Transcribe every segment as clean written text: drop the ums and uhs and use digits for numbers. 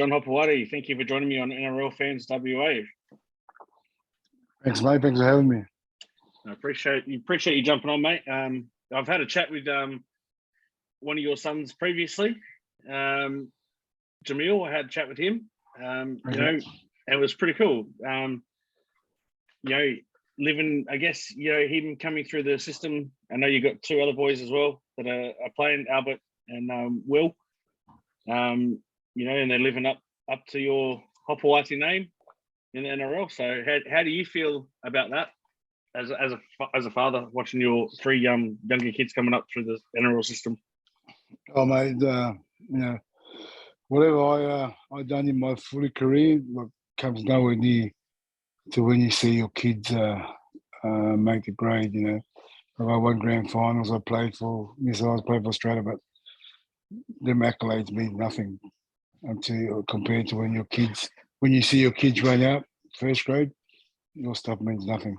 John Hopoate, thank you for joining me on NRL Fans WA. Thanks, mate. Thanks for having me. I appreciate you jumping on, mate. I've had a chat with one of your sons previously, Jamil. I had a chat with him. It was pretty cool. Living, I guess, him coming through the system. I know you got two other boys as well that are playing, Albert and Will. And they're living up to your Hopoate name in the NRL. So how do you feel about that as a father, watching your three younger kids coming up through the NRL system? Oh, mate, whatever I done in my footy career comes nowhere near to when you see your kids make the grade. I won grand finals. I played for missiles, played for Australia, but them accolades mean nothing compared to when you see your kids run out first grade. Your stuff means nothing.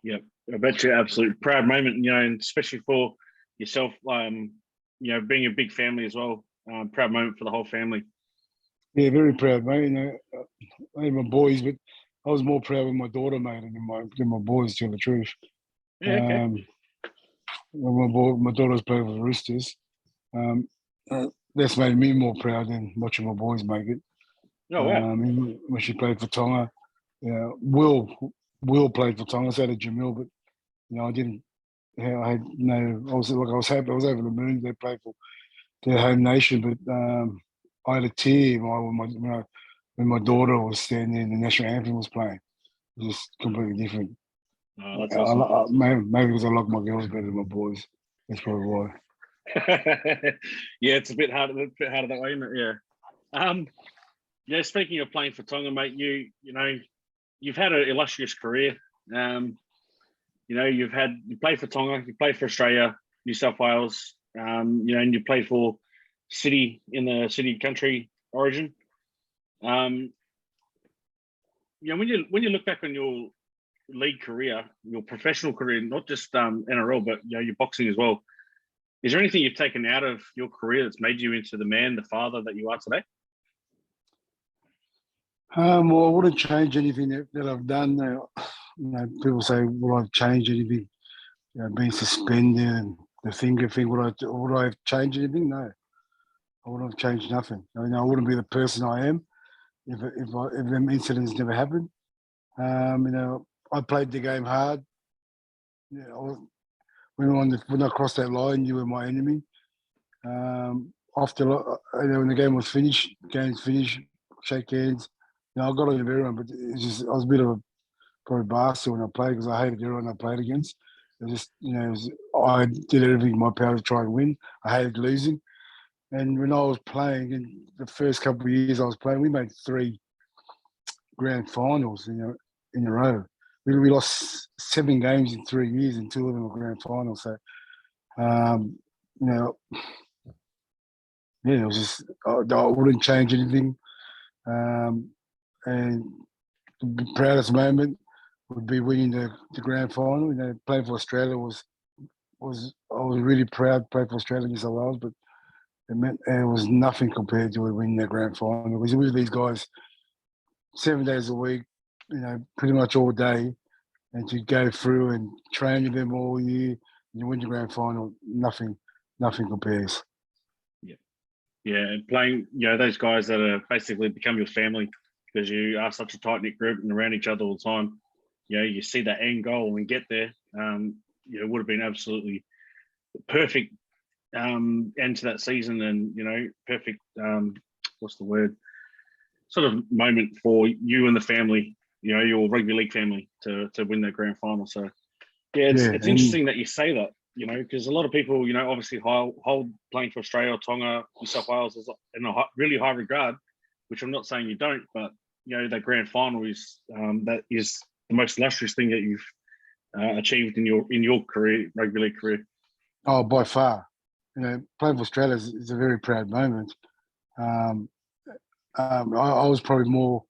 Yeah. I bet you absolute proud moment, and especially for yourself, being a big family as well. Proud moment for the whole family. Yeah, very proud, mate. I had my boys, but I was more proud with my daughter, mate, than my boys, to tell the truth. Yeah, okay. My daughter's playing with the Roosters. That's made me more proud than watching my boys make it. Oh, wow. When she played for Tonga, Will played for Tonga. So did Jamil, but I didn't. I was happy. I was over the moon. They played for their home nation, but I had a tear when my daughter was standing and the national anthem was playing. It was just completely different. Oh, that's awesome. Maybe because I like my girls better than my boys. That's probably why. Yeah, it's a bit harder that way, isn't it? Yeah. Speaking of playing for Tonga, mate, you've had an illustrious career. You played for Tonga, you played for Australia, New South Wales, and you played for City in the City country origin. When you look back on your league career, your professional career, not just NRL, but your boxing as well, is there anything you've taken out of your career that's made you into the man, the father that you are today? Well, I wouldn't change anything that I've done. People say, "Will I've changed anything?" Being suspended and the finger thing. Would I have changed anything? No, I wouldn't have changed nothing. I wouldn't be the person I am if them incidents never happened. I played the game hard. When I crossed that line, you were my enemy. After when the game was finished, shake hands. I got on with everyone, but it's just I was a bit of a probably bastard when I played because I hated everyone I played against. I did everything in my power to try and win. I hated losing. And when I was playing, in the first couple of years I was playing, we made 3 grand finals in a row. We lost 7 games in 3 years, and 2 of them were grand finals. So, it was just I wouldn't change anything. And the proudest moment would be winning the grand final. Playing for Australia was I was really proud to play for Australia in New South Wales, but it was nothing compared to winning that grand final. Because with these guys 7 days a week, pretty much all day, and to go through and train with them all year, and you win the grand final, nothing compares. Yeah, and playing, those guys that are basically become your family because you are such a tight-knit group and around each other all the time. You see that end goal and get there. It would have been absolutely perfect end to that season, and perfect. What's the word? Sort of moment for you and the family. Your rugby league family to win that grand final. So it's interesting that you say that. Because a lot of people, obviously hold playing for Australia, Tonga, New South Wales in a really high regard, which I'm not saying you don't, but that grand final is that is the most illustrious thing that you've achieved in your career, rugby league career. Oh, by far. Playing for Australia is a very proud moment. I was probably more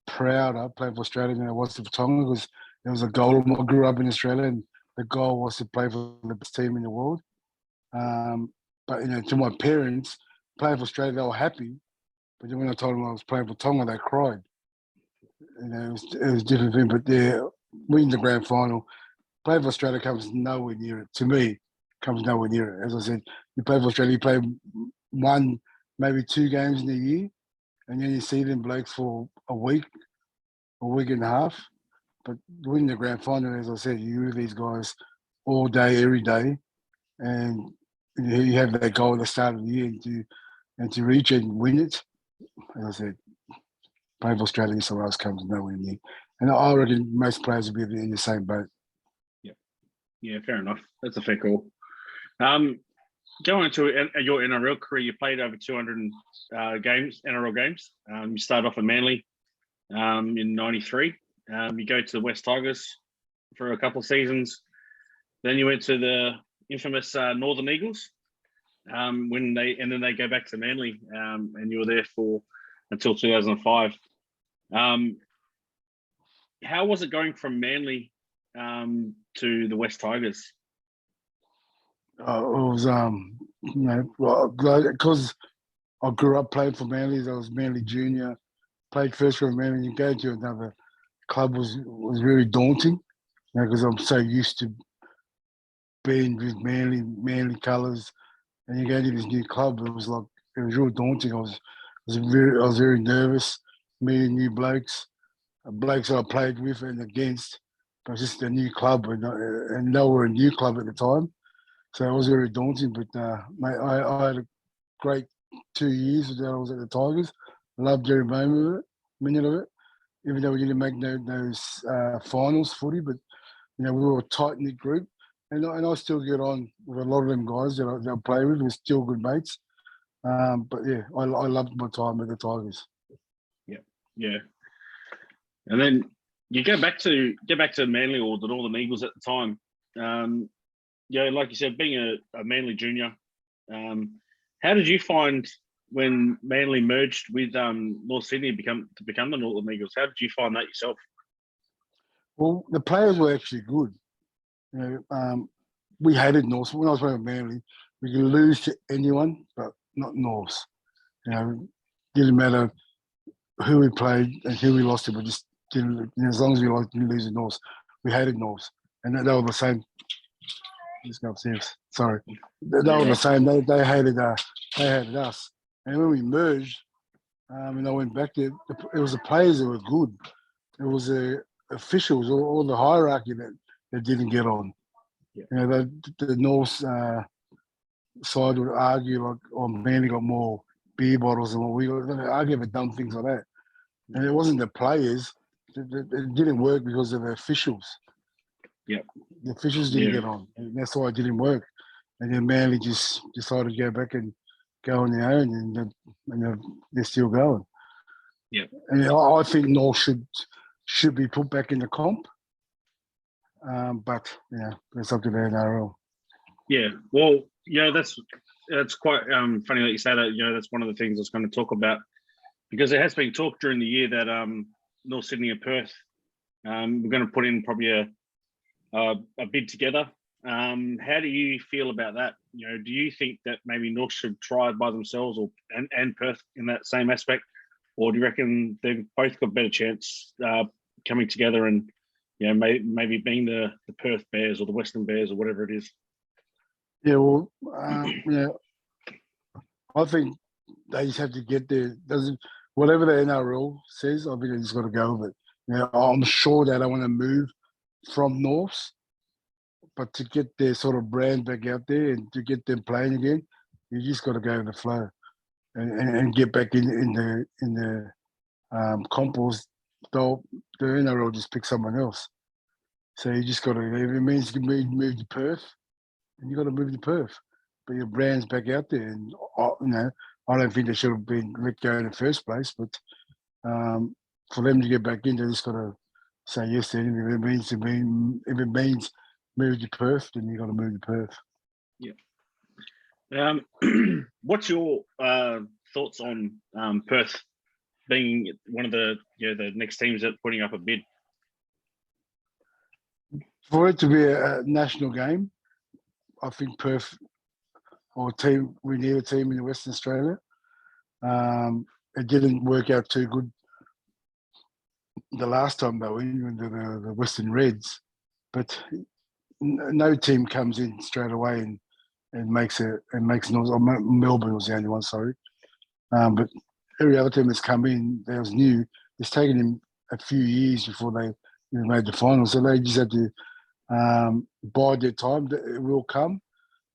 prouder playing for Australia than I was for Tonga because there was a goal. I grew up in Australia, and the goal was to play for the best team in the world. But to my parents, playing for Australia, they were happy But then when I told them I was playing for Tonga, they cried. You know, it was a different thing. But yeah, winning the grand final, playing for Australia comes nowhere near it. To me, comes nowhere near it. As I said, you play for Australia, you play one, maybe 2 games in a year, and then you see them blokes for a week and a half. But winning the grand final, as I said, you with these guys all day, every day, and you have that goal at the start of the year and to reach it and win it. As I said, playing for Australia somewhere else comes nowhere near. And I reckon most players will be in the same boat. Yeah, fair enough. That's a fair call. Going into your NRL career, you played over 200 games, NRL games. You started off at Manly in '93. You go to the West Tigers for a couple of seasons. Then you went to the infamous Northern Eagles then they go back to Manly, and you were there for until 2005. How was it going from Manly to the West Tigers? It was, because I grew up playing for Manly. I was Manly junior, played first for Manly. You go to another club was very daunting, because I'm so used to being with Manly colours, and you go to this new club. It was real daunting. I was very nervous, meeting new blokes that I played with and against. But it's just a new club, and they were a new club at the time. So it was very daunting, but mate, I had a great 2 years that I was at the Tigers. I loved every minute of it. Even though we didn't make those finals footy, but we were a tight knit group, and I still get on with a lot of them guys that I play with. We're still good mates. But yeah, I loved my time at the Tigers. Yeah. And then you go back to Manly or the Northern Eagles at the time. Like you said, being a Manly junior, how did you find when Manly merged with North Sydney to become the Northern Eagles? How did you find that yourself? Well, the players were actually good. We hated North. When I was playing with Manly, we could lose to anyone, but not North. Didn't matter who we played and who we lost to, we just didn't. As long as we didn't lose to North, we hated North, and they were the same. Just go upstairs. Sorry, they were the same. They hated us, and when we merged, and I went back there, it was the players that were good. It was the officials or the hierarchy that didn't get on. Yeah. The North side would argue Manly got more beer bottles than what we got. They argue about dumb things like that, and it wasn't the players. It didn't work because of the officials. Yeah, the officials didn't get on, and that's why it didn't work. And then Manly just decided to go back and go on their own, and they're still going. Yeah, and I think North should be put back in the comp, but that's up to the NRL. Yeah, well, that's quite funny that you say that. That's one of the things I was going to talk about, because there has been talk during the year that North Sydney and Perth, we're going to put in probably a bid together. How do you feel about that? Do you think that maybe North should try it by themselves, and Perth in that same aspect, or do you reckon they've both got a better chance coming together and maybe being the Perth Bears or the Western Bears or whatever it is? Yeah, well, I think they just have to get there. Whatever the NRL says, I think they just got to go with it. I'm sure that I want to move from North, but to get their sort of brand back out there and to get them playing again, you just got to go with the flow and get back in the compos. Though the NRL just pick someone else, so you just got to. If it means you can move to Perth, and you got to move to Perth, but your brand's back out there. And I don't think they should have been let go in the first place, but for them to get back in, they just got to say yes to anything. If it means move to Perth, then you got to move to Perth. Yeah. What's your thoughts on Perth being one of the next teams that putting up a bid? For it to be a national game, I think Perth we need a team in Western Australia. it didn't work out too good the last time they were in the Western Reds, but no team comes in straight away and makes noise. Melbourne was the only one, sorry. But every other team that's come in that was new, it's taken them a few years before they made the final. So they just had to bide their time. It will come,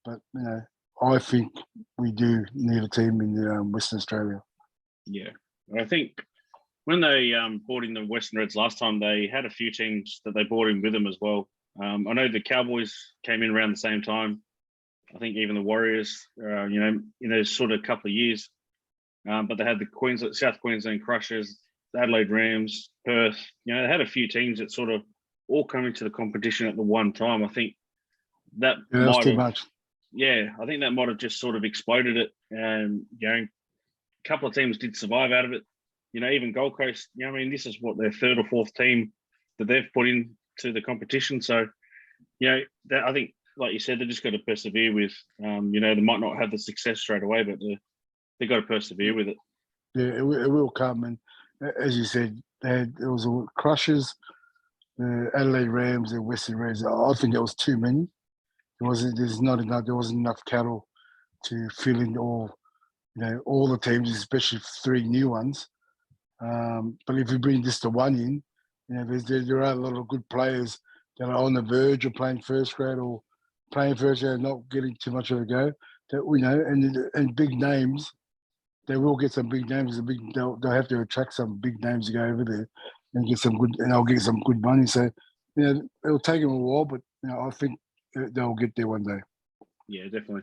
but I think we do need a team in Western Australia. Yeah, I think when they brought in the Western Reds last time, they had a few teams that they brought in with them as well. I know the Cowboys came in around the same time. I think even the Warriors, in those sort of couple of years. But they had the South Queensland Crushers, the Adelaide Rams, Perth. They had a few teams that sort of all come into the competition at the one time. I think that that's too much. Yeah, I think that might have just sort of exploded it. And a couple of teams did survive out of it. Even Gold Coast. This is what their third or fourth team that they've put into the competition. So, I think, like you said, they just got to persevere with. They might not have the success straight away, but they got to persevere with it. Yeah, it will come. And as you said, there was the Crushers, the Adelaide Rams, the Western Reds. I think that was too many. There wasn't enough cattle to fill in all the teams, especially 3 new ones. But if you bring just the one in, there are a lot of good players that are on the verge of playing first grade or playing first grade and not getting too much of a go. That and big names. They will get some big names. They'll have to attract some big names to go over there and get some good, and they'll get some good money. So, it'll take them a while, but I think they'll get there one day. Yeah, definitely.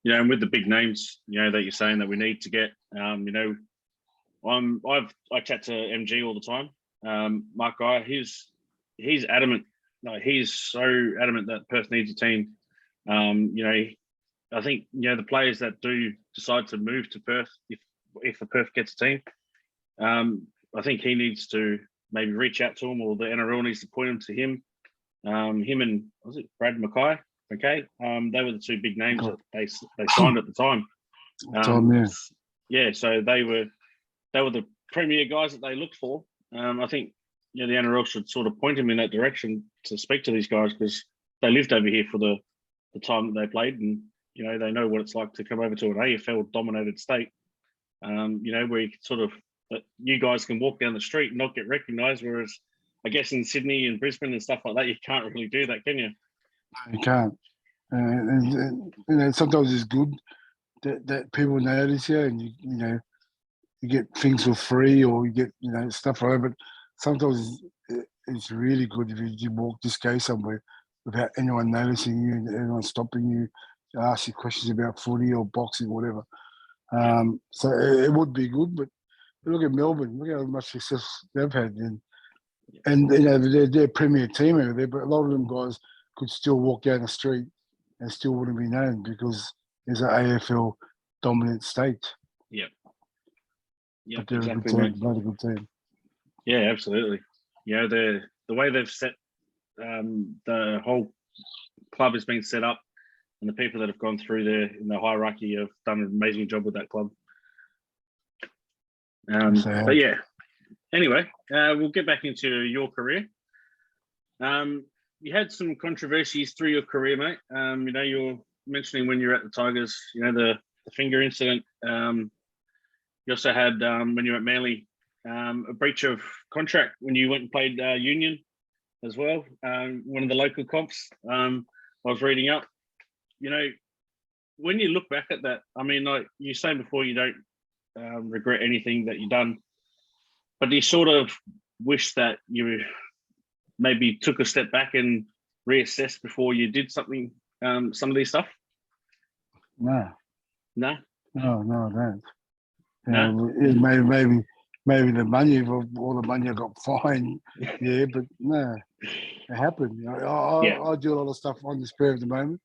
And with the big names, that you're saying that we need to get, I chat to MG all the time. Mark Guy, he's adamant. No, he's so adamant that Perth needs a team. I think the players that do decide to move to Perth, if the Perth gets a team, I think he needs to maybe reach out to him, or the NRL needs to point him to him. Him and was it Brad Mackay? Okay, they were the 2 big names that they signed at the time. Yeah, so they were the premier guys that they looked for. I think the NRL should sort of point him in that direction to speak to these guys, because they lived over here for the time that they played, and they know what it's like to come over to an AFL dominated state. Where you can sort of, you guys can walk down the street and not get recognised, whereas I guess in Sydney and Brisbane and stuff like that, you can't really do that, can you? You can't. And sometimes it's good that people notice you, and you get things for free, or you get stuff like that. But sometimes it's really good if you just go somewhere without anyone noticing you and anyone stopping you to ask you questions about footy or boxing, whatever. So it would be good. But look at Melbourne. Look how much success they've had, and they're a premier team over there. But a lot of them guys could still walk down the street and still wouldn't be known because there's an AFL dominant state. Yeah. Yeah, but they're exactly, a good team, not a good team. Yeah, absolutely. The way they've set the whole club has been set up, and the people that have gone through there in the hierarchy have done an amazing job with that club. But yeah, anyway, we'll get back into your career. You had some controversies through your career, mate. You're mentioning when you were at the Tigers, the finger incident. You also had, when you were at Manly, a breach of contract when you went and played Union as well, one of the local comps. I was reading up. When you look back at that, like you say before, you don't regret anything that you've done, but do you sort of wish that you maybe took a step back and reassessed before you did something, some of these stuff? No, I don't. No? Maybe the money, all the money I got fined, yeah, but no, it happened. I do a lot of stuff on the spur of the moment,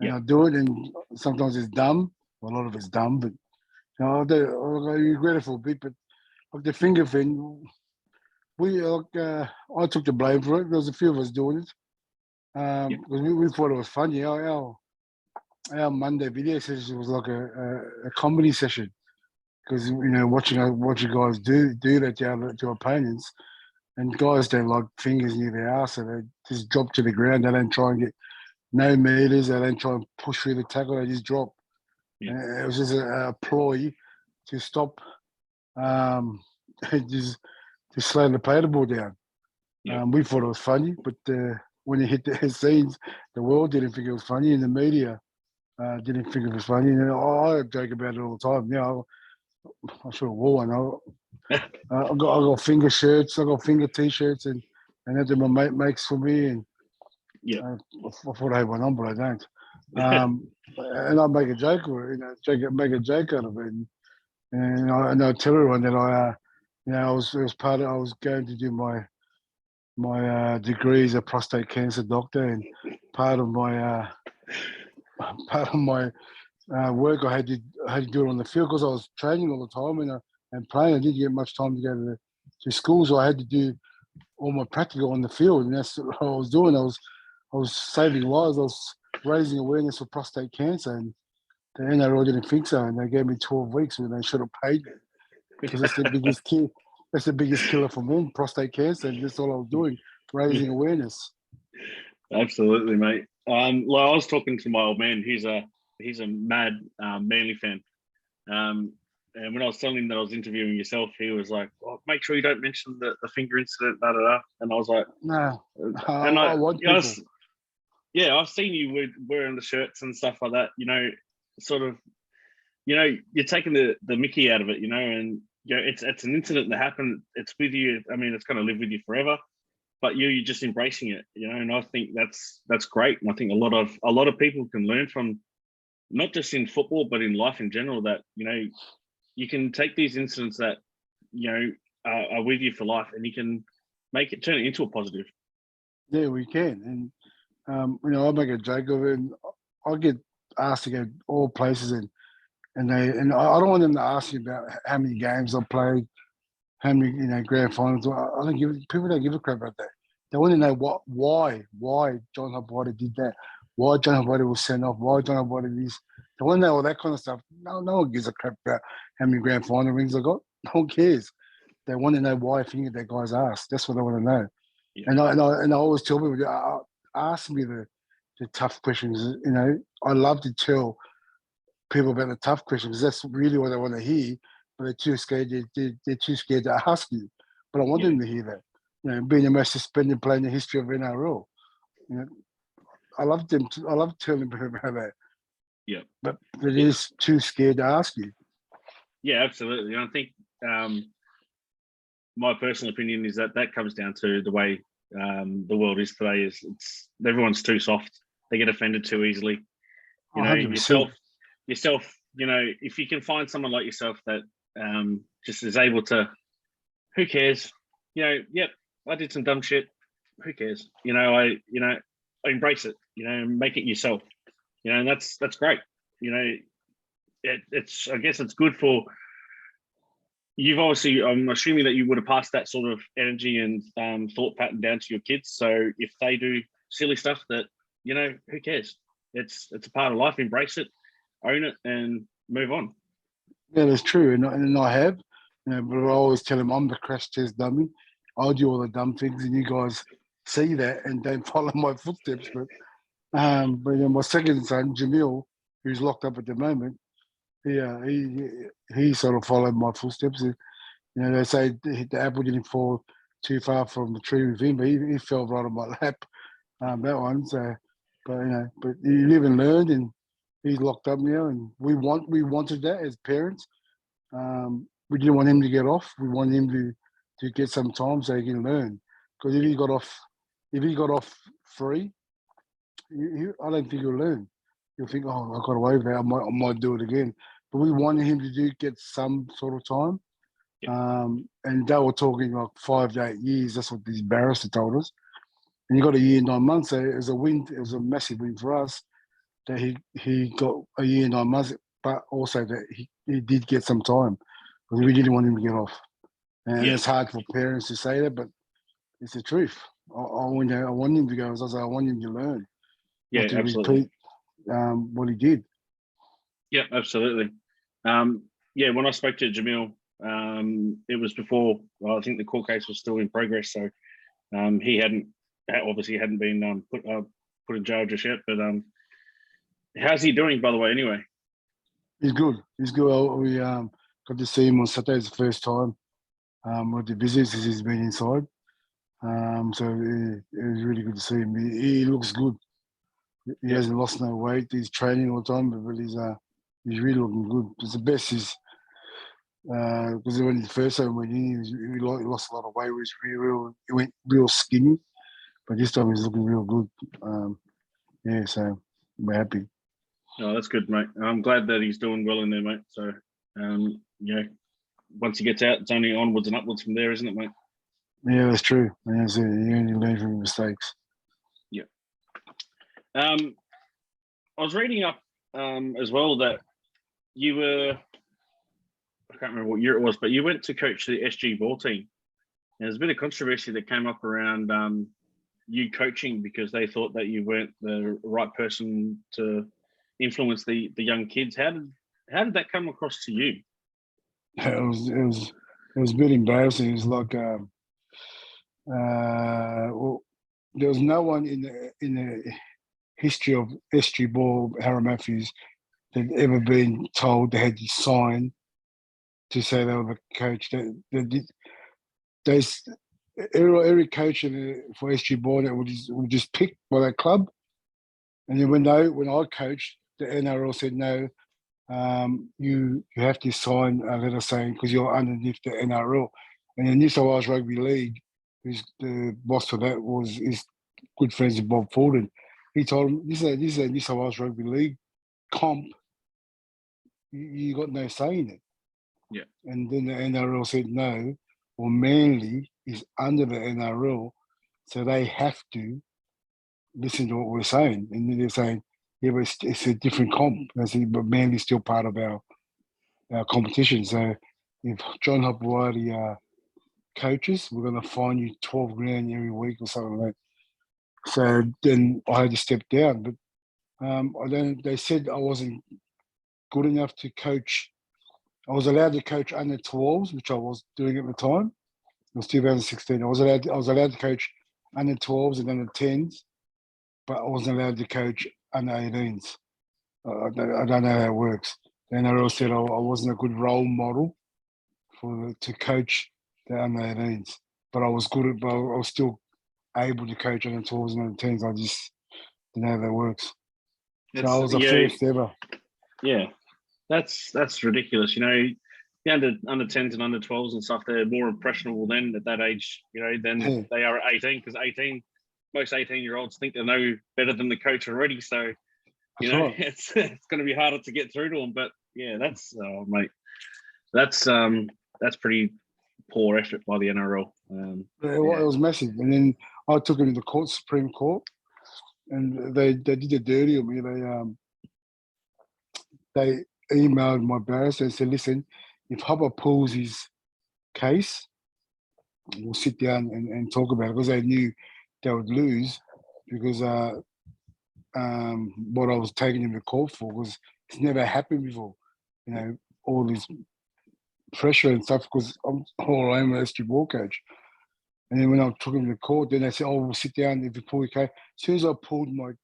and I do it, and sometimes it's dumb. Well, a lot of it's dumb, but I regret it for a bit. But like the finger thing, I took the blame for it. There was a few of us doing it because we thought it was funny. Our Monday video session was like a comedy session. because watching guys do that to opponents, and guys don't like fingers near their ass, so they just drop to the ground. They don't try and get no meters. They don't try and push through the tackle. They just drop. Yeah. It was just a ploy to stop, just to slow the play the ball down. Yeah. We thought it was funny, but when it hit the scenes, the world didn't think it was funny, and the media didn't think it was funny. And I joke about it all the time. I should have worn one. I got finger shirts, I got finger t-shirts, and that my mate makes for me. And Yeah. I thought I had one on, but I don't. And I make a joke of it, make a joke out of it. And I tell everyone that I was going to do my degree as a prostate cancer doctor, and part of my work I had to do it on the field because I was training all the time and playing. I didn't get much time to go to school, so I had to do all my practical on the field, and that's what I was doing. I was saving lives. I was raising awareness for prostate cancer, and the NRL didn't think so, and they gave me 12 weeks when they should have paid me because it's the biggest kill. That's the biggest killer for men, prostate cancer, and that's all I was doing, raising awareness. Absolutely, mate. Like I was talking to my old man. He's a mad Manly fan. And when I was telling him that I was interviewing yourself, he was like, "Oh, make sure you don't mention the finger incident." Da, da, da. And I was like, No, and I want people. I've seen you wearing the shirts and stuff like that. Sort of, you're taking the Mickey out of it. And it's an incident that happened. It's with you. I mean, it's going to live with you forever. But you're just embracing it. And I think that's great. And I think a lot of people can learn from, not just in football, but in life in general, that you can take these incidents that are with you for life, and you can turn it into a positive. Yeah, we can, and I make a joke of it. And I get asked to go all places, and I don't want them to ask you about how many games I played, how many grand finals. I don't people don't give a crap about that. They want to know why John Hopoate did that, why John Hopoate was sent off, why John Hopoate this. They want to know all that kind of stuff. No one gives a crap about how many grand final rings I got. No one cares. They want to know why I fingered that guy's ass. That's what they want to know. Yeah. And I always tell people, ask me the tough questions. I love to tell people about the tough questions. That's really what they want to hear, but they're too scared. They're too scared to ask you. But I want them to hear that. Being the most suspended player in the history of NRL. I love telling people about that. Yeah. But they're just too scared to ask you. Yeah, absolutely. And I think my personal opinion is that comes down to the way the world is today. It's everyone's too soft. They get offended too easily. 100%. Yourself. If you can find someone like yourself that just is able to, who cares? Yep, I did some dumb shit. Who cares? I embrace it. Make it yourself. And that's great. It's I guess it's good for. You've obviously, I'm assuming that you would have passed that sort of energy and thought pattern down to your kids. So if they do silly stuff, that who cares? It's a part of life. Embrace it, own it, and move on. Yeah, that's true, and I have. But I always tell them I'm the crash test dummy. I do all the dumb things, and you guys see that and don't follow my footsteps. But my second son, Jamil, who's locked up at the moment, he sort of followed my footsteps. They say the apple didn't fall too far from the tree with him, but he fell right on my lap. That one. So, but you live and learn, and he's locked up now, and we wanted that as parents. We didn't want him to get off. We want him to get some time so he can learn. Because if he got off free, I don't think he'll learn. He'll think, oh, I got away with that. I might do it again. But we wanted him to get some sort of time. And they were talking like 5 to 8 years. That's what this barrister told us. And he got a year and 9 months. So it was a win. It was a massive win for us that he got a year and 9 months, but also that he did get some time because we didn't want him to get off. And it's hard for parents to say that, but it's the truth. I want him to go. As I say, I want him to learn. Yeah, to absolutely. repeat what he did. Yeah, absolutely. yeah, when I spoke to Jamil, it was before. Well, I think the court case was still in progress, so he hadn't been put in jail just yet. But how's he doing, by the way? Anyway, He's good. He's good. We got to see him on Saturday. It's the first time with the visits since he's been inside. So it was really good to see him. He looks good. He hasn't lost no weight. He's training all the time, but he's really looking good. It's the best is because when he first time went in, he lost a lot of weight. He went real skinny, but this time he's looking real good. Yeah, so we're happy. oh, that's good, mate. I'm glad that he's doing well in there, mate. So, once he gets out, it's only onwards and upwards from there, isn't it, mate? Yeah, that's true. Yeah, so you only learn from your mistakes. Yeah. I was reading up as well that you were, I can't remember what year it was, but you went to coach the SG ball team. And there's a bit of controversy that came up around you coaching because they thought that you weren't the right person to influence the young kids. How did that come across to you? It was a bit embarrassing. It was like well, there was no one in the history of SG Ball, Harry Matthews, that had ever been told they had to sign to say they were the coach. Every coach for SG Ball that would just picked by that club. And then when I coached, the NRL said no, you have to sign a letter saying because you're underneath the NRL. And the New South Wales Rugby League, who's the boss for that is good friends with Bob Forden. He told him this is a New South Wales Rugby League comp. You got no say in it. Yeah. And then the NRL said no. Well, Manly is under the NRL, so they have to listen to what we're saying. And then they're saying, yeah, but it's a different comp. I said, but Manly's still part of our competition. So if John Hopoate coaches, we're going to fine you 12 grand every week or something like that. So then I had to step down. But they said I wasn't good enough to coach. I was allowed to coach under 12s, which I was doing at the time. It was 2016. I was allowed to coach under 12s and under 10s, but I wasn't allowed to coach under 18s. I don't know how it works. The NRL said I wasn't a good role model to coach the under 18s, but I was still able to coach under 12s and under 10s. I just didn't know how that works. So I was the first ever. Yeah, that's ridiculous. You know, the under 10s and under 12s and stuff, they're more impressionable then at that age, you know, than they are at 18, because most 18-year-olds think they know better than the coach already. So, you know, it's going to be harder to get through to them. But yeah, mate, that's pretty poor effort by the NRL. It was massive. And then I took him to the Supreme Court, and they did a dirty on me. They emailed my barrister and said, listen, if Hopper pulls his case, we'll sit down and talk about it, because they knew they would lose, because what I was taking him to court for was it's never happened before. You know, all this pressure and stuff, because I'm all I'm an SG ball coach. And then when I took him to court, then they said, oh, we'll sit down if you pull your case. As soon as I pulled my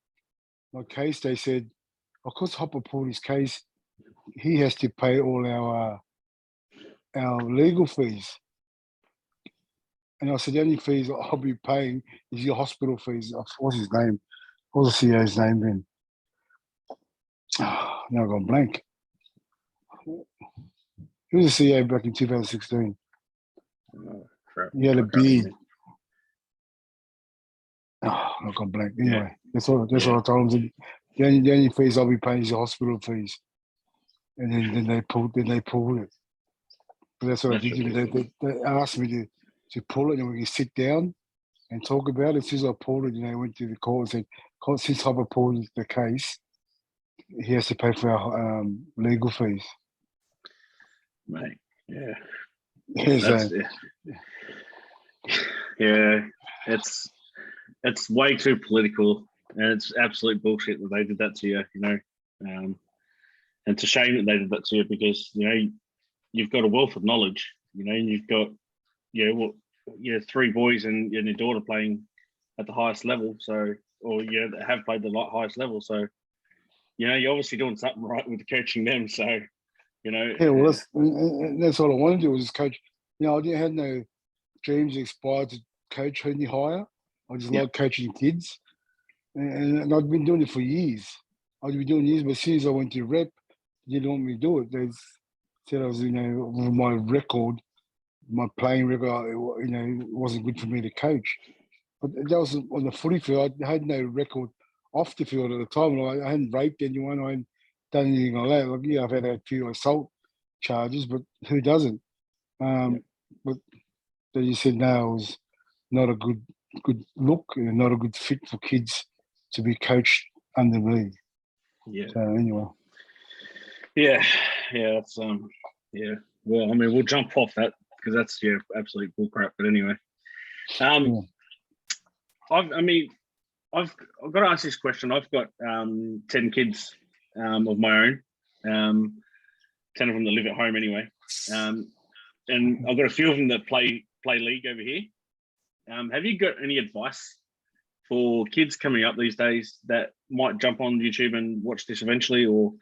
case, they said, of course Hopper pulled his case, he has to pay all our legal fees. And I said, the only fees I'll be paying is your hospital fees. What's his name? What's the CEO's name then? Now I've gone blank. He was the CEO back in 2016. He had a beard. I've gone blank. Anyway, that's what I told him. The only fees I'll be paying is your hospital fees. And then they pulled it. But that's what I did. They asked me to pull it, and we can sit down and talk about it. As soon as I pulled it, you know, I went to the court and said, since Hopper pulled the case, he has to pay for our legal fees. Mate, yeah. It's way too political, and it's absolute bullshit that they did that to you, you know. And it's a shame that they did that to you, because, you know, you've got a wealth of knowledge, and you've got, three boys and your daughter playing at the highest level. So, or that have played the highest level. So, you're obviously doing something right with coaching them. So, Yeah, well, that's all I wanted to do was just coach. I didn't have no dreams aspired to coach any higher. I just like coaching kids, and I've been doing it for years. I've been doing years, but as soon as I went to rep, they didn't want me to do it. They said I was, with my record, my playing record, it wasn't good for me to coach. But that was on the footy field. I had no record off the field at the time. I hadn't raped anyone. I hadn't done anything like that. Like, I've had a few assault charges, but who doesn't? But they just said no, it was not a good look and not a good fit for kids to be coached under me. Yeah. So anyway. Yeah, that's yeah. Well, I mean, we'll jump off that because that's absolute bullcrap. But anyway, I've got to ask this question. I've got 10 kids of my own, 10 of them that live at home anyway, and I've got a few of them that play league over here. Have you got any advice for kids coming up these days that might jump on YouTube and watch this eventually, or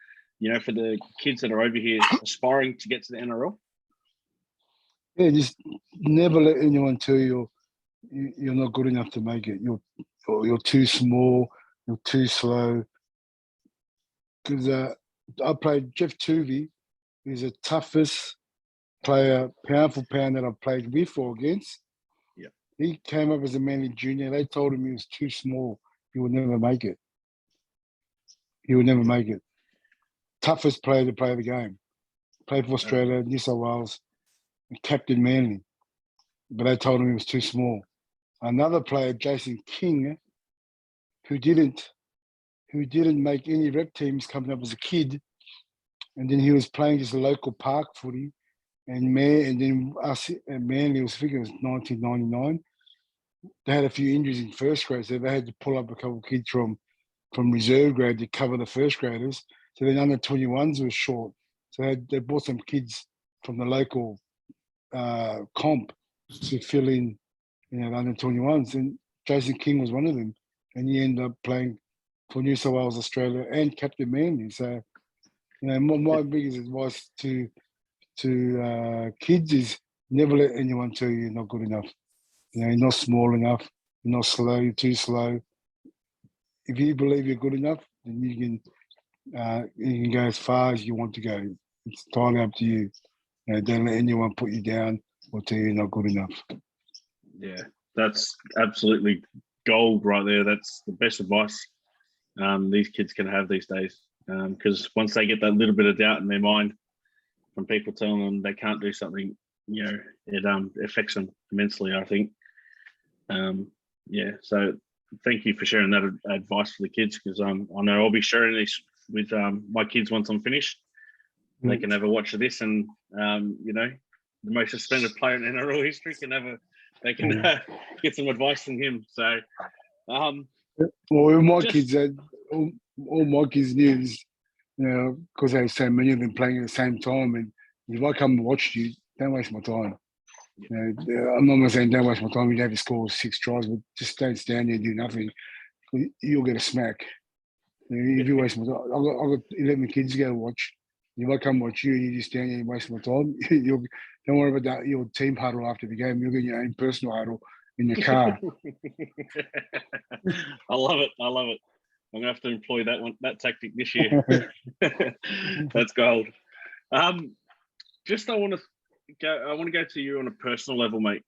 for the kids that are over here aspiring to get to the NRL? Yeah, just never let anyone tell you you're not good enough to make it. You're too small. You're too slow. Because I played Jeff Tuvey. He's the toughest player, pound for pound, that I've played with or against. Yeah, he came up as a Manly junior. They told him he was too small. He would never make it. Toughest player to play the game. Played for Australia, New South Wales, and captain Manly. But they told him he was too small. Another player, Jason King, who didn't make any rep teams coming up as a kid, and then he was playing just a local park footy, and then us at Manly, I think it was 1999. They had a few injuries in first grade, so they had to pull up a couple of kids from reserve grade to cover the first graders. So then under 21s was short. So they brought some kids from the local comp to fill in, the under 21s. And Jason King was one of them. And he ended up playing for New South Wales, Australia, and captain Manly. So, my biggest advice to kids is never let anyone tell you you're not good enough. You're not small enough. You're not slow. You're too slow. If you believe you're good enough, then you can go as far as you want to go. It's entirely up to you. Don't let anyone put you down or tell you you're not good enough. Yeah, that's absolutely gold right there. That's the best advice these kids can have these days. Because once they get that little bit of doubt in their mind from people telling them they can't do something, it affects them immensely, I think. So thank you for sharing that advice for the kids, because I know I'll be sharing this with my kids once I'm finished. They can have a watch of this, and the most suspended player in NRL history they can get some advice from him. So, well, my kids, all my kids knew is, because there were so many of them playing at the same time, and if I come and watch you, don't waste my time. I'm not saying don't waste my time. You have to score 6 tries, but just don't stand there and do nothing. You'll get a smack. If you waste my time, I've got 11 kids to go watch. If I come watch you and you just stand there and waste my time, don't worry about that. Your team huddle after the game. You'll get your own personal huddle in your car. I love it. I'm gonna have to employ that tactic this year. That's gold. I want to go to you on a personal level, mate.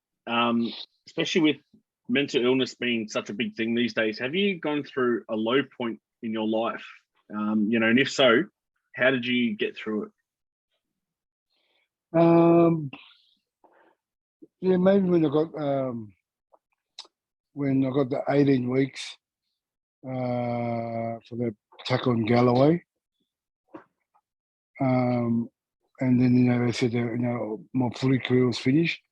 Especially with mental illness being such a big thing these days. Have you gone through a low point in your life? And if so, how did you get through it? Maybe when I got the 18 weeks for the tackle in Galloway, and then they said that my footy career was finished,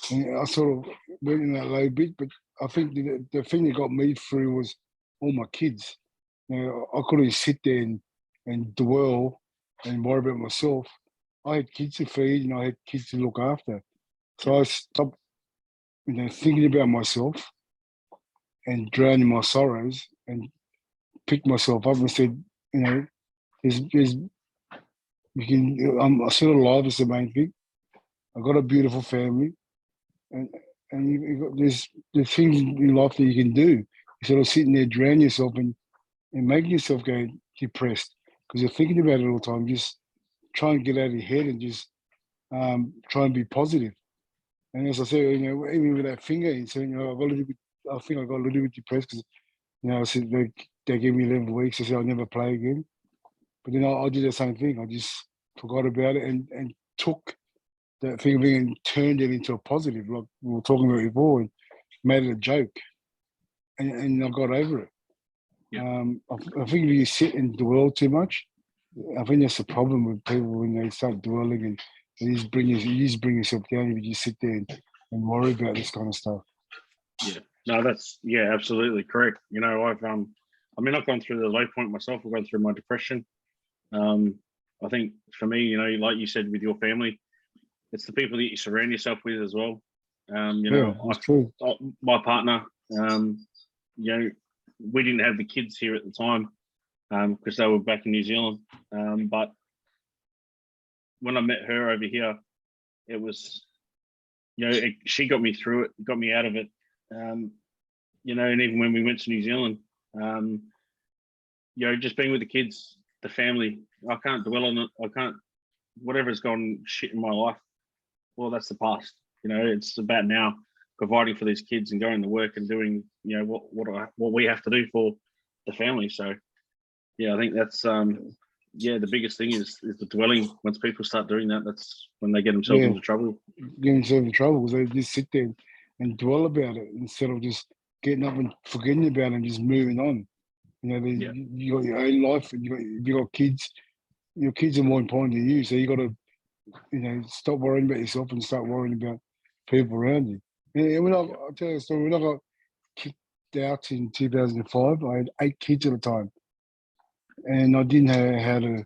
and I sort of went in that low bit. But I think the thing that got me through was all my kids. I couldn't sit there and dwell and worry about myself. I had kids to feed and I had kids to look after. So Yep. I stopped, thinking about myself and drowning my sorrows and picked myself up and said, there's I'm still alive is the main thing. I've got a beautiful family, and there's things in life that you can do instead of sitting there drowning yourself and making yourself go depressed because you're thinking about it all the time. Just try and get out of your head and just try and be positive. And as I said, even with that finger, so I got a little bit. I think I got a little bit depressed because I said they gave me 11 weeks. I said I'll never play again. But then I did the same thing. I just forgot about it and took that thing and turned it into a positive, like we were talking about before, and made it a joke. And I got over it. Yeah. I think if you sit and dwell too much, I think that's the problem with people when they start dwelling and you just bring yourself down if you just sit there and worry about this kind of stuff. Yeah. No, that's absolutely correct. I've gone through the low point myself. I've gone through my depression. I think for me, like you said, with your family, it's the people that you surround yourself with as well. That's true. My partner, we didn't have the kids here at the time because they were back in New Zealand. But when I met her over here, it was, she got me through it, got me out of it. And even when we went to New Zealand, just being with the kids, the family, I can't dwell on it. I can't, whatever's gone shit in my life, well, that's the past. It's about now providing for these kids and going to work and doing, what we have to do for the family. So, I think that's, the biggest thing is the dwelling. Once people start doing that, that's when they get themselves into trouble. Getting themselves into trouble because they just sit there and dwell about it instead of just getting up and forgetting about it and just moving on. You got your own life and you got kids. Your kids are more important than you, so you got to stop worrying about yourself and start worrying about people around you. And I'll tell you a story. When I got kicked out in 2005, I had 8 kids at the time, and I didn't know how to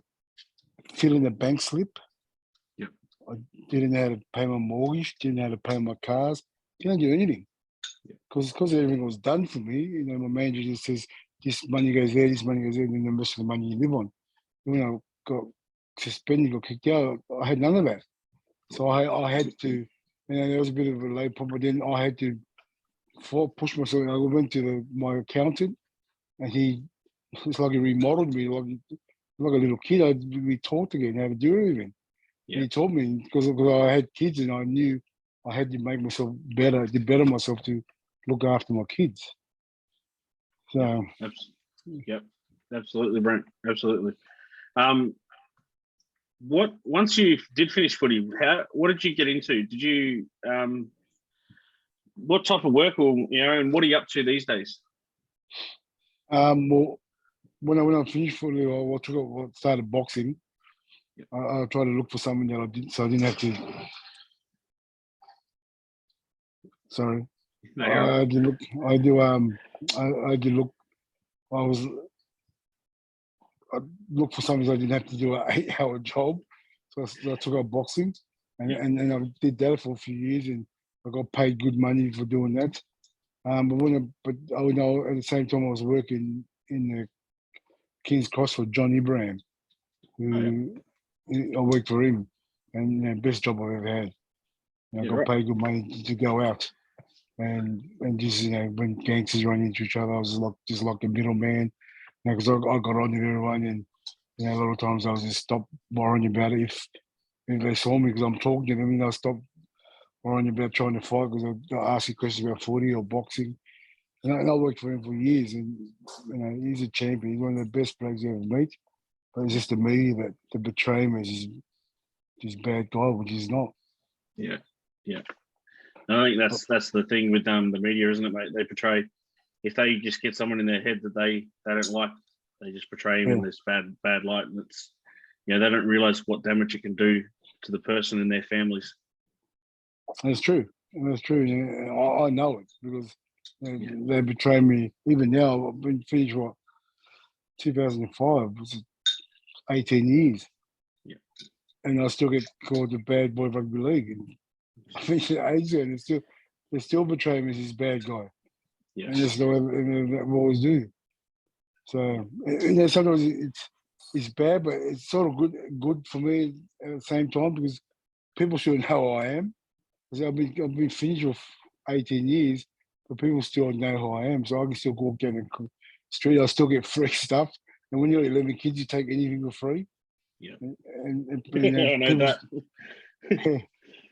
fill in a bank slip. Yep. I didn't know how to pay my mortgage. Didn't know how to pay my cars. Didn't do anything because everything was done for me. My manager just says this money goes there, this money goes there, and then the rest of the money you live on. When I got suspended, got kicked out, I had none of that. So I had to, there was a bit of a low point, but then I had to push myself. I went to my accountant, and it's like he remodeled me like a little kid. We talked again how to do everything. Yeah. And he told me because I had kids and I knew I had to make myself better, to better myself to look after my kids. So, yep, absolutely, Brent, absolutely. Once you did finish footy, what did you get into? Did you what type of work, or and what are you up to these days? Well, when I finished footy, I started boxing. Yep. I tried to look for something that I didn't, so I didn't have to. Sorry, no, I did look. I do. I did look. I looked for something so I didn't have to do an 8-hour job. So I took up boxing, and I did that for a few years, and I got paid good money for doing that. But I know at the same time I was working in the King's Cross for John Ibrahim, who I worked for him, and best job I've ever had. I got paid good money to go out, and just when gangsters run into each other, I was just like a middleman, because I got on with everyone, and a lot of times I was just stop worrying about it if they saw me because I'm talking to them, and I stop worrying about trying to fight because I ask you questions about footy or boxing. And I worked for him for years, and he's a champion. He's one of the best players you ever meet. But it's just the media that betray him as this bad guy, which he's not. Yeah. I think that's the thing with the media, isn't it, mate? They portray, if they just get someone in their head that they don't like, they just portray him in this bad light, and it's they don't realize what damage it can do to the person and their families. That's true. That's true. I know it because they betray me. Even now, I've been finished 2005. It was 18 years. Yeah. and I still get called the bad boy of rugby league. And I think at age and they still portray him as this bad guy, and Yes. that's the way they always do. So sometimes it's bad, but it's sort of good for me at the same time because people should know who I am. Because I've been finished for 18 years, but people still know who I am. So I can still go down the street. I still get free stuff. And when you're 11 kids, you take anything for free. Yeah. And I know people, that.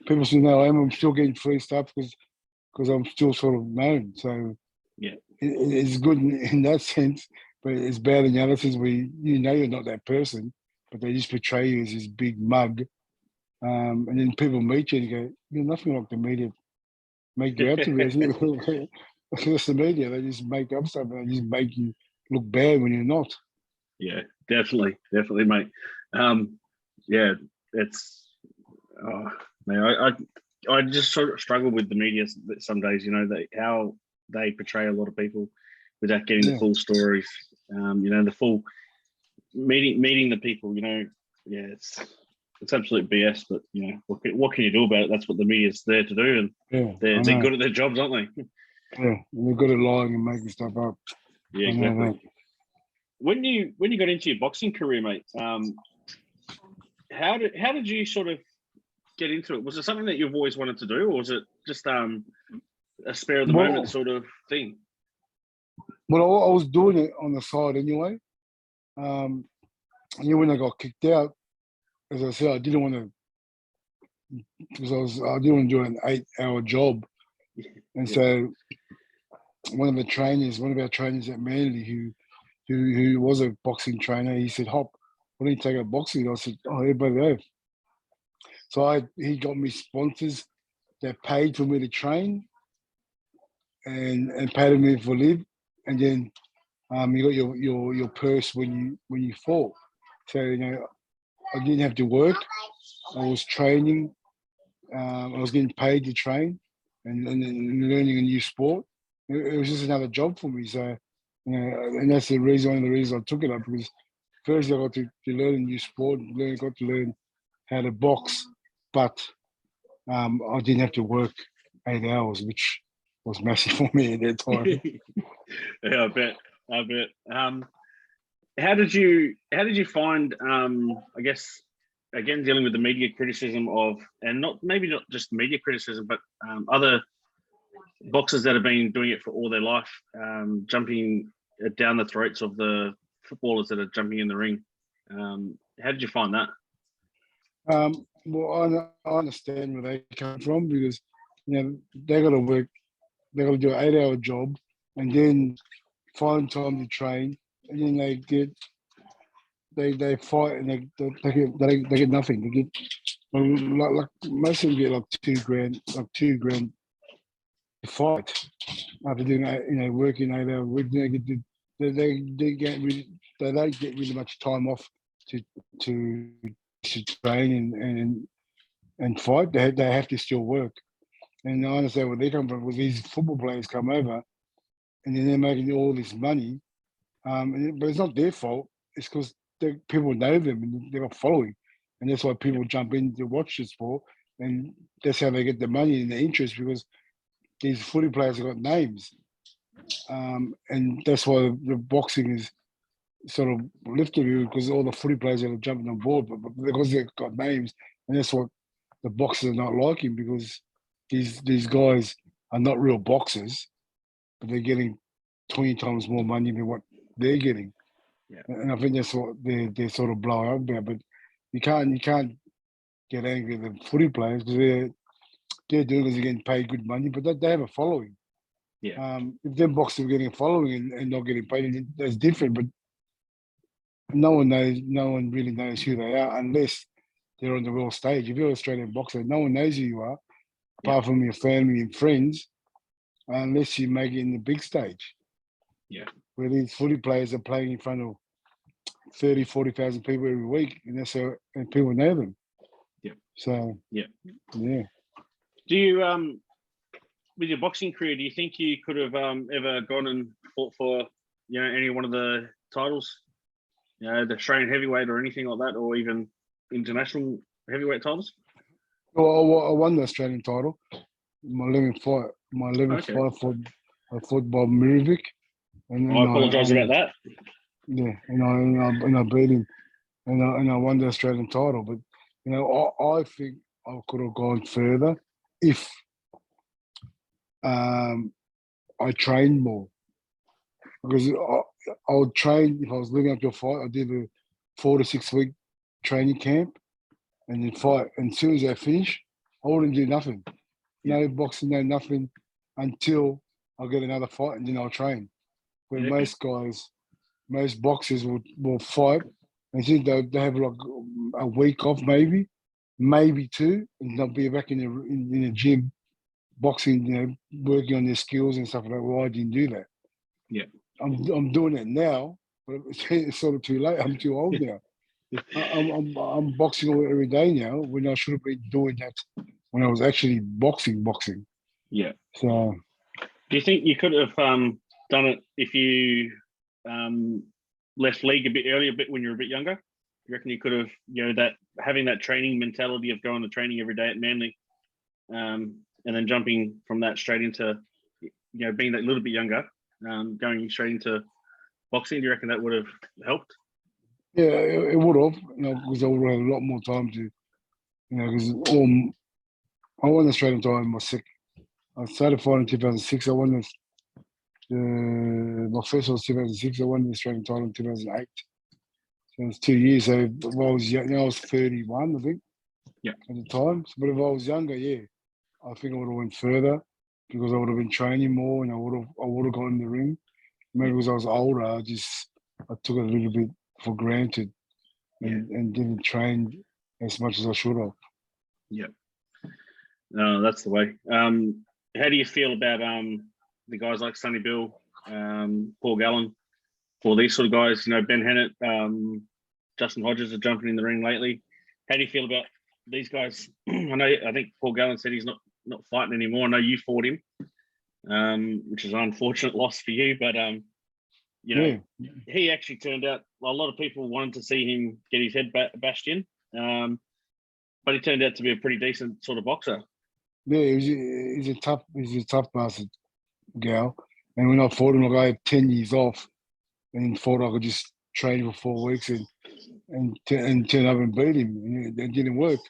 people still know I am. I'm still getting free stuff because I'm still sort of known. So Yeah. it's good in that sense, but it's bad in the other sense where you're not that person, but they just portray you as this big mug. And then people meet you and go, "You're nothing like the media make you out to be." It's the media. They just make up stuff and they just make you look bad when you're not. Yeah, definitely, mate. Yeah, it's man, I just sort of struggle with the media some days. You know, how they portray a lot of people without getting the full stories. You know, the full meeting the people. You know, yeah, it's absolute BS. But you know, what can you do about it? That's what the media's there to do, and they're good at their jobs, aren't they? Yeah, they're good at lying and making stuff up. Yeah, exactly. When you got into your boxing career, mate, how did you sort of get into it? Was it something that you've always wanted to do, or was it just a spare of the moment sort of thing? Well, I was doing it on the side anyway. When I got kicked out, as I said, I didn't want to because I didn't want to do an 8-hour job, and so one of our trainers at Manly, who was a boxing trainer, he said, "Hop, why don't you take up boxing?" I said, "Oh, everybody go." So he got me sponsors that paid for me to train and paid me for live, and then you got your purse when you fought. So I didn't have to work. I was training. I was getting paid to train and learning a new sport. It was just another job for me. So and that's one of the reasons I took it up because first I got to learn a new sport. Got to learn how to box, but I didn't have to work 8 hours, which was massive for me at that time. Yeah, I bet. How did you find? I guess again dealing with the media criticism and not just media criticism, but other boxers that have been doing it for all their life, jumping down the throats of the footballers that are jumping in the ring. How did you find that? Well, I understand where they come from because they got to work, they got to do an 8-hour job, and then find time to train, and then they fight and they get nothing. They get like most of them get like $2,000 to fight after doing working 8 hours. They don't get really much time off to train and fight. They have to still work. And I understand where they come from. With these football players come over, and then they're making all this money. But it's not their fault. It's because people know them and they're following, and that's why people jump in to watch the sport, and that's how they get the money and the interest because these footy players have got names, and that's why the boxing is sort of lifted because all the footy players are jumping on board, but because they've got names, and that's what the boxers are not liking because these guys are not real boxers, but they're getting 20 times more money than what they're getting. Yeah. And I think that's what they're sort of blowing up about. But you can't get angry at the footy players because they're doing because they're getting paid good money, but they have a following. Yeah. If them boxers are getting a following and not getting paid, that's different. But no one really knows who they are unless they're on the world stage. If you're an Australian boxer, no one knows who you are, apart from your family and friends, unless you make it in the big stage. Yeah. Where these footy players are playing in front of 30, 40,000 people every week, and and people know them. Yeah. So yeah. Do you with your boxing career, do you think you could have ever gone and fought for any one of the titles, the Australian heavyweight or anything like that, or even international heavyweight titles? Well, I won the Australian title. My 11th fight. My 11th Okay. fight I fought Bob Mirovic. And I apologise about that. Yeah, and I beat him, and I won the Australian title. But I think I could have gone further if I trained more. Because I would train if I was living up to a fight. I did a 4 to 6 week training camp, and then fight. And as soon as I finish, I wouldn't do nothing. No boxing, no nothing, until I get another fight, and then I'll train. Where most boxers will fight, and since they have like a week off, maybe two, and they'll be back in the gym, boxing, working on their skills and stuff like that. Well, I didn't do that. Yeah. I'm doing it now, but it's sort of too late. I'm too old now. I'm boxing every day now when I should have been doing that when I was actually boxing. Yeah. So, do you think you could have done it if you left league a bit earlier, a bit when you were a bit younger? You reckon you could have, that having that training mentality of going to training every day at Manly, and then jumping from that straight into, being that little bit younger, going straight into boxing? Do you reckon that would have helped? Yeah, it would have, because I would have had a lot more time to, because I won the Australian title in my I started fighting in 2006. I won my first was 2006. I won the Australian title in 2008. So it was 2 years. So if I was young, I was 31, I think. Yeah. At the time. But if I was younger, yeah, I think I would have went further because I would have been training more and I would have gotten in the ring. Maybe because I was older, I took it a little bit for granted and didn't train as much as I should have. Yeah. No, that's the way. How do you feel about the guys like Sonny Bill, Paul Gallen, all these sort of guys? Ben Hennett, Justin Hodges are jumping in the ring lately. How do you feel about these guys? I think Paul Gallen said he's not fighting anymore. I know you fought him, which is an unfortunate loss for you. But he actually turned out. A lot of people wanted to see him get his head bashed in, but he turned out to be a pretty decent sort of boxer. Yeah, he's a tough bastard, Gal. And when I fought him, I had 10 years off, and thought I could just train for 4 weeks and turn up and beat him. And it didn't work.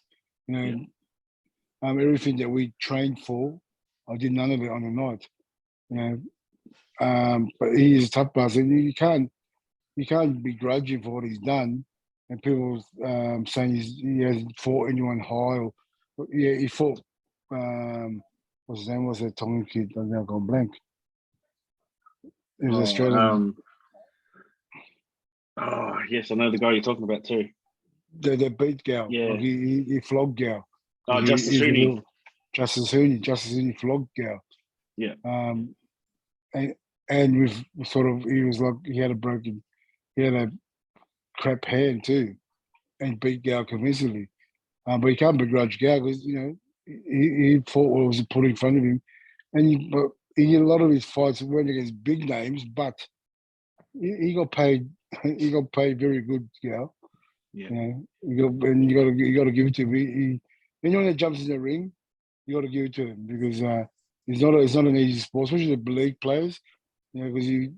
Everything that we trained for, I did none of it on the night. But he is a tough bastard. You can't begrudge him for what he's done. And people saying he hasn't fought anyone high. He fought. What's his name? Was that Tongan kid? I've now gone blank. He was Australian. Yes, I know the guy you're talking about too. They beat Gal. Yeah. Like he flogged Gal. Justice Hooney. Justice Hooney flogged Gal. Yeah. And with sort of, he was like, he had a crap hand too, and beat Gal convincingly. But you can't begrudge Gal because, he fought what was put in front of him. And a lot of his fights weren't against big names, but he got paid. He got paid very good, Gal. Yeah. You got to give it to him. Anyone that jumps in the ring, you got to give it to him because it's not an easy sport, especially the league players. Because you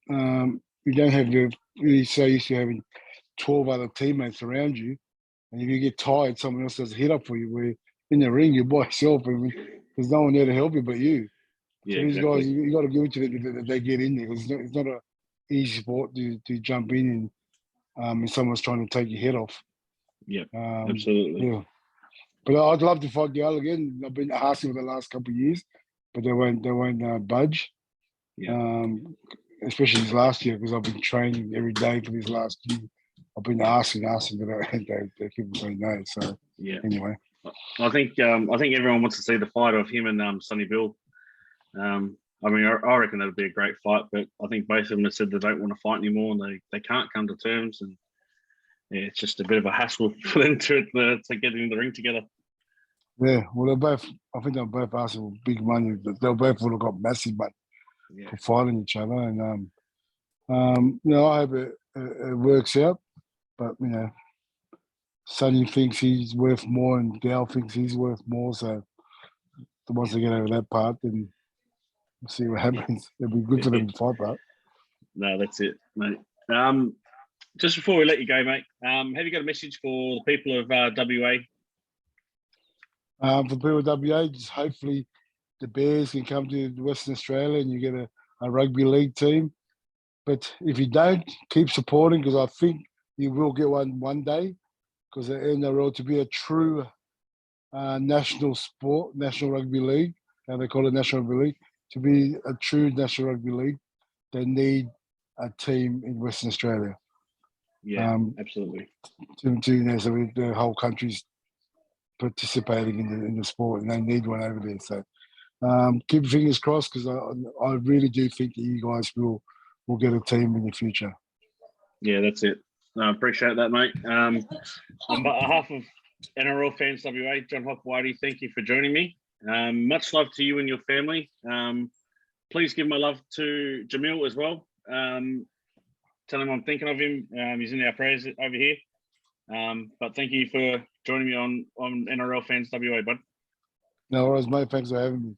don't have you're so used to having 12 other teammates around you, and if you get tired, someone else does a hit up for you. Where in the ring you're by yourself, and there's no one there to help you but you. Yeah, so these exactly. guys, you got to give it to them that they get in there because it's not an easy sport to jump in and someone's trying to take your head off. Yeah, absolutely. Yeah, but I'd love to fight Gal again. I've been asking for the last couple of years, but they won't budge. Yeah. Especially this last year because I've been training every day for this last year. I've been asking, but they keep saying no. So anyway, I think everyone wants to see the fight of him and Sonny Bill. I reckon that'd be a great fight, but I think both of them have said they don't want to fight anymore and they can't come to terms, and it's just a bit of a hassle for them to get in the ring together. Yeah, well, I think they're both asking for big money. They both would have got massive money for fighting each other, and I hope it works out. But Sonny thinks he's worth more, and Gal thinks he's worth more. So once they get over that part, then we'll see what happens. It'll be good for them to fight, but No, that's it, mate. Just before we let you go, mate, have you got a message for the people of WA? for people with WA, just hopefully the Bears can come to Western Australia and you get a rugby league team. But if you don't, keep supporting, because I think you will get one day, because the NRL, to be a true national sport, National Rugby League, and they call it National Rugby League, to be a true National Rugby League, they need a team in Western Australia. Yeah, absolutely. So the whole country's participating in the sport, and they need one over there. So keep your fingers crossed, because I really do think that you guys will get a team in the future. Yeah, that's it. I appreciate that, mate. On behalf of NRL Fans WA, John Hopoate, thank you for joining me. Much love to you and your family. Please give my love to Jamil as well. Tell him I'm thinking of him. He's in our prayers over here. But thank you for joining me on NRL Fans WA, bud. No worries, mate. Thanks for having me.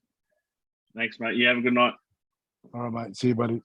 Thanks, mate. You have a good night. All right, mate. See you, buddy.